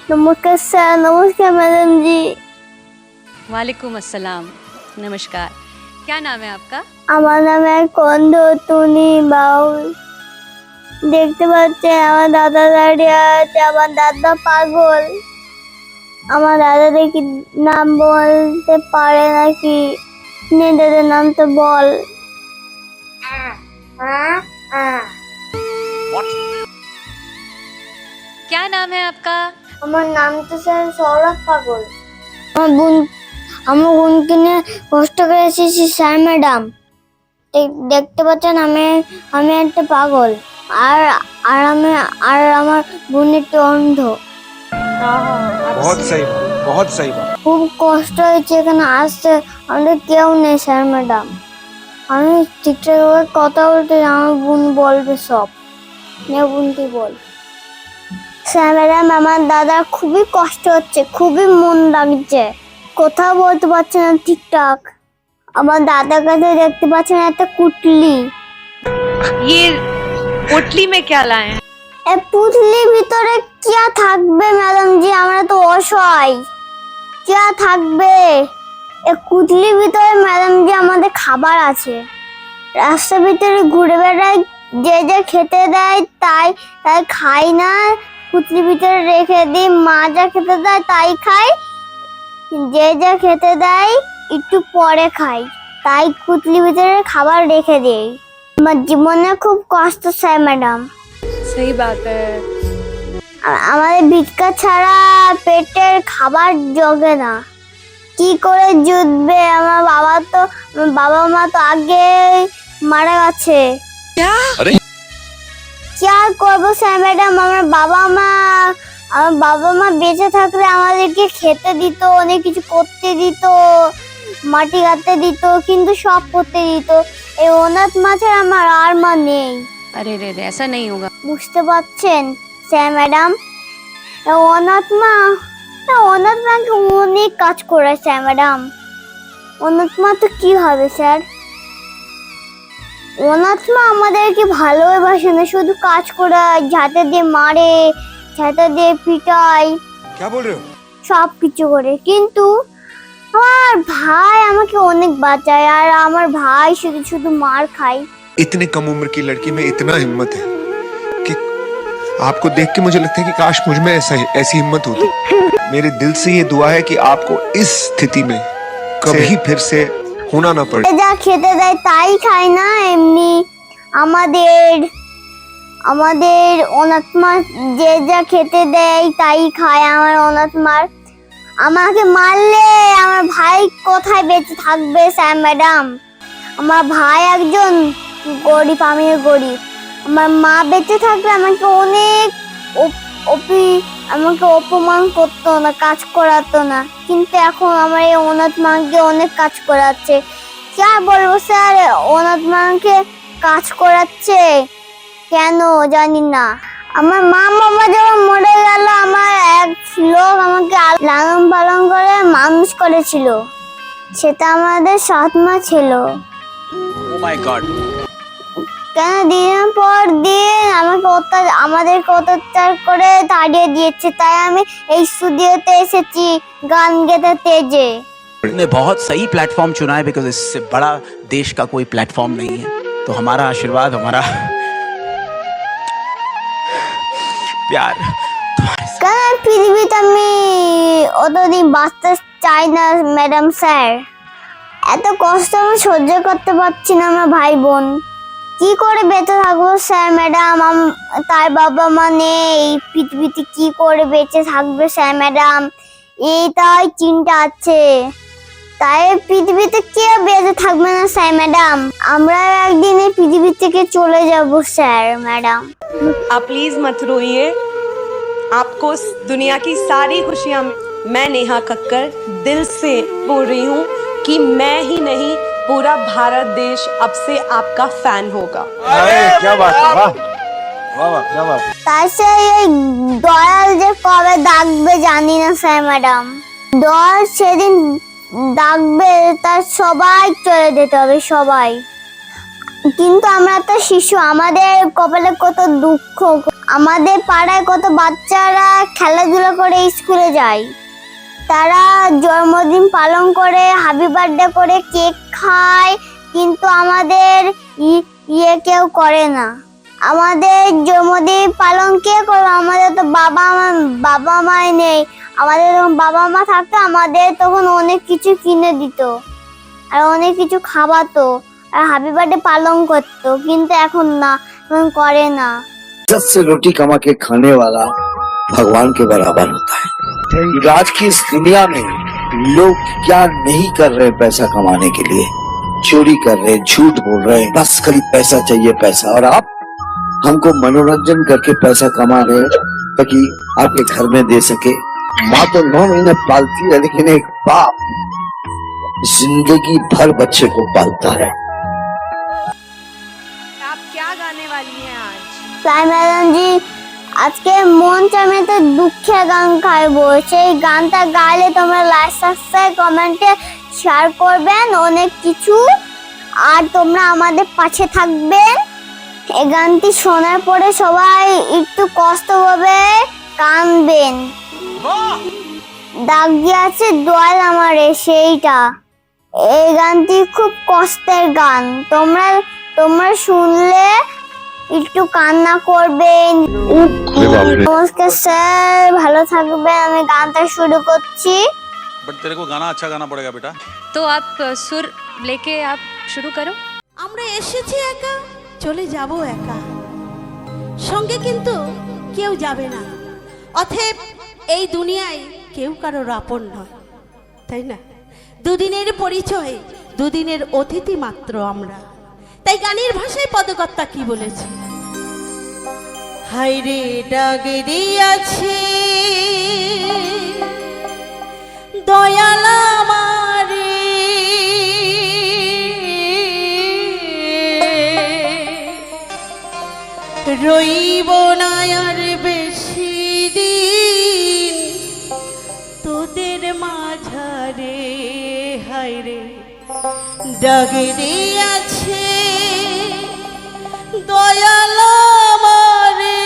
नमस्कार सर। नमस्कार मैडम जी। वालेकुम अस्सलाम। नमस्कार। क्या नाम है आपका? আমার নাম কন্দ টুনি বাউল। দেখতে পাচ্ছেন আমার দাদা দাঁড়িয়ে আছে। আমার দাদা পাগল। আমার দাদা দেখি নাম বলতে পারে নাকি? নে দাদার নাম তো বল। क्या नाम है आपका? আমার নাম তো স্যার সৌরভ পাগল। আমার বোনকে নিয়ে কষ্ট করে এসেছি স্যার ম্যাডাম। দেখতে পাচ্ছেন আমি আমি একটা পাগল। আর আর আমি আর আমার বোন একটু অন্ধ। बहुत सही बात, बहुत सही बात। খুব কষ্ট হয়েছে এখানে আসতে। আমাদের কেউ নেই স্যার ম্যাডাম। আমি ঠিকঠাক ভাবে কথা বলতে আমার বোন বলবে সব। নে বোন তুই বল। স্যার ম্যাডাম আমার দাদার খুবই কষ্ট হচ্ছে, খুবই মন লাগছে, কোথাও বলতে পারছে না ঠিকঠাক। আমার দাদার কাছে দেখতে পাচ্ছেন একটা কুটলি। ये पोटली में क्या लाए हैं? এই পুটলির ভিতরে কি থাকবে ম্যাডাম জি? আমরা তো অসহায়। কি থাকবে এই কুটলির ভিতরে ম্যাডাম জি? আমাদের খাবার আছে। রাস্তার ভিতরে ঘুরে বেড়াই, যে যে খেতে দেয় তাই তাই খাই না। পুটলির ভিতরে রেখে দিই, মা যা খেতে দেয় তাই খাই। যে যা খেতে দেয় একটু পরে খাই, তাই পুটলির ভিতরে খাবার রেখে দেই। আমার জীবনে খুব কষ্ট স্যার ম্যাডাম। सही बात है। আমাদের ভিক্ষা ছাড়া পেটের খাবার জোগে না। কি করে জুটবে? আমার বাবা মা তো আগে মারা গেছে। কি আর করবো স্যার ম্যাডাম? আমার বাবা মা বেঁচে থাকলে আমাদেরকে খেতে দিত, অনেক কিছু করতে দিত, মাটি কাটতে দিত, কিন্তু সব করতে দিত। এই অনাথ মা ছাড়া আমার আর মা নেই। अरे रे रे, ऐसा नहीं होगा। বুঝতে পারছেন স্যার ম্যাডাম? অনাথ মাকে অনেক কাজ করে স্যার ম্যাডাম। অনাথ মা তো কি হবে স্যার? অনাথ মা আমাদেরকে ভালোবাসে না, শুধু কাজ করে, ঝাঁটা দিয়ে মারে, ঝাঁটা দিয়ে পিটায়, क्या बोल रहे हो? সব কিছু করে। কিন্তু আমার ভাই আমাকে অনেক বাঁচায়, আর আমার ভাই শুধু শুধু মার খায়। इतने कम उम्र की लड़की में इतना हिम्मत है कि आपको देख के मुझे लगता है कि काश मुझ में ऐसी हिम्मत होती। मेरे दिल से ये दुआ है कि आपको इस स्थिति में कभी फिर से होना ना पड़े। যা খেতে দেয় তাই খায় না। এমনি আমাদের আমাদের অনাথ মা যে যা খেতে দেয় তাই খায়। আমার অনাথ মার আমাকে মারলে আমার ভাই কোথায় বেঁচে থাকবে স্যার ম্যাডাম? আমার ভাই একজন গরিব, আমিও গরিব। আমার মা বেঁচে থাকলে আমাকে অনেক আমাকে অপমান করতো না, কাজ করাতো না। কিন্তু এখন আমার এই অনাথ মাকে অনেক কাজ করাচ্ছে। কি আর বলবো স্যার, অনাথ মাকে কাজ করাচ্ছে কেন জানি না। আমার মা বাবা যখন মরে গেল, আমার এক লোক আমাকে লালন পালন করে মানুষ করেছিল। সেটা আমাদের সৎ মা ছিল। Oh my God! কেন দিনের পর দিন আমাদেরকে অত্যাচার করে তাড়িয়ে দিয়েছে। তাই আমি এই স্টুডিওতে এসেছি গান গেতে তেজে। ने बहुत सही प्लेटफॉर्म चुना है बिकॉज इससे बड़ा देश का कोई प्लेटफॉर्म नहीं है। तो हमारा आशीर्वाद, हमारा प्यार কেন পৃথিবীতে আমি অতদিন বাঁচতে চাই না ম্যাডাম স্যার। এত কষ্ট আমি সহ্য করতে পারছি না। আমার ভাই বোন কি করে বেঁচে থাকবো স্যার ম্যাডাম? তার বাবা মা নেই, পৃথিবীতে কি করে বেঁচে থাকবে স্যার ম্যাডাম? এইটাই চিন্তা আছে। তাই পৃথিবীতে কেউ বেঁচে থাকবে না স্যার ম্যাডাম। আমরা একদিন এই পৃথিবী থেকে চলে যাব স্যার ম্যাডাম। आप प्लीज मत रोइए। आपको इस दुनिया की सारी खुशियां मैं नेहा कक्कर दिल से बोल रही हूँ कि मैं ही नहीं पूरा भारत देश अब से आपका फैन होगा। अरे क्या बात है, वाह वाह वाह, क्या बात है। তাই সে এই দয়াল যে কবে ডাকবে জানি না স্যার ম্যাডাম। দয়াল সেদিন ডাকবে, তার সবাই চলে যেতে হবে, সবাই। কিন্তু আমরা তো শিশু, আমাদের কপালে কত দুঃখ। আমাদের পাড়ায় কত বাচ্চারা খেলাধুলা করে স্কুলে যায়, তারা জন্মদিন পালন করে, হ্যাপি বার্থডে করে, কেক খায়, কিন্তু আমাদের কেউ করে না। আমাদের জন্মদিন পালন কে করবে? আমাদের তো বাবা মাই নেই। আমাদের যখন বাবা মা থাকতো আমাদের তখন অনেক কিছু কিনে দিত আর অনেক কিছু খাওয়াতো আর হ্যাপি বার্থডে পালন করতো, কিন্তু এখন না, এখন করে না। इज्जत से रोटी कमा के खाने वाला भगवान के बराबर होता है। आज की इस दुनिया में लोग क्या नहीं कर रहे पैसा कमाने के लिए, चोरी कर रहे, झूठ बोल रहे, बस खाली पैसा चाहिए पैसा। और आप हमको मनोरंजन करके पैसा कमा रहे हैं ताकि आपके घर में दे सके। माँ तो 9 महीने पालती है, लेकिन एक बाप जिंदगी भर बच्चे को पालता है। आप क्या गाने वाली हैं आज? তাই ম্যাডাম জি, আজকে মন চামে তো দুঃখের গান গাইবো। সেই গানটা গাইলে তোমরা লাইক, সাবস্ক্রাইব, কমেন্টে শেয়ার করবেন অনেক কিছু, আর তোমরা আমাদের পাশে থাকবেন। এই গানটি শোনার পরে সবাই একটু কষ্ট হবে, কাঁদবেন। ডাক দিয়ে আছে দয়াল আমারে, সেইটা। এই গানটি খুব কষ্টের গান, তোমরা শুনলে একটু কান্না করবেন। নমস্কার স্যার, ভালো থাকবেন। আমি গানটা শুরু করছি। बट तेरे को गाना अच्छा गाना पड़ेगा बेटा। तो आप सुर लेके आप शुरू करो। আমরা এসেছি একা, চলে যাব একা, সঙ্গে কিন্তু কেউ যাবে না। অতএব এই দুনিয়ায় কেউ কারোর আপন নয়, তাই না? দুদিনের পরিচয়, দুদিনের অতিথি মাত্র আমরা। তাই গানের ভাষায় পদকর্তা কি বলেছে? হায়রে ডাক দিয়াছে দয়াল আমারে, রইব না আর বেশি দিন তোদের মাঝারে। হায়রে ডাক দিয়াছে দয়াল আমারে।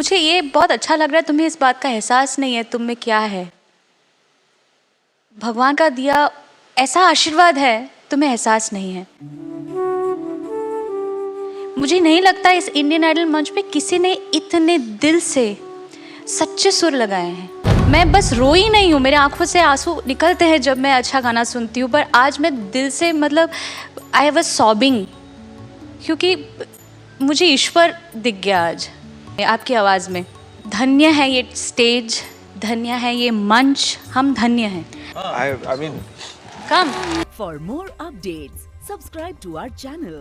मुझे ये बहुत अच्छा लग रहा है, तुम्हें इस बात का एहसास नहीं है तुम में क्या है। भगवान का दिया ऐसा आशीर्वाद है, तुम्हें एहसास नहीं है। मुझे नहीं लगता इस इंडियन आइडल मंच पे किसी ने इतने दिल से सच्चे सुर लगाए हैं। मैं बस रोई नहीं हूँ, मेरे आंखों से आंसू निकलते हैं जब मैं अच्छा गाना सुनती हूँ, पर आज मैं दिल से मतलब आई वाज सॉबिंग, क्योंकि मुझे ईश्वर दिख गया आज आपकी आवाज़ में। धन्य है ये स्टेज, धन्य है ये मंच, हम धन्य हैं। I mean, come For more updates, subscribe to our channel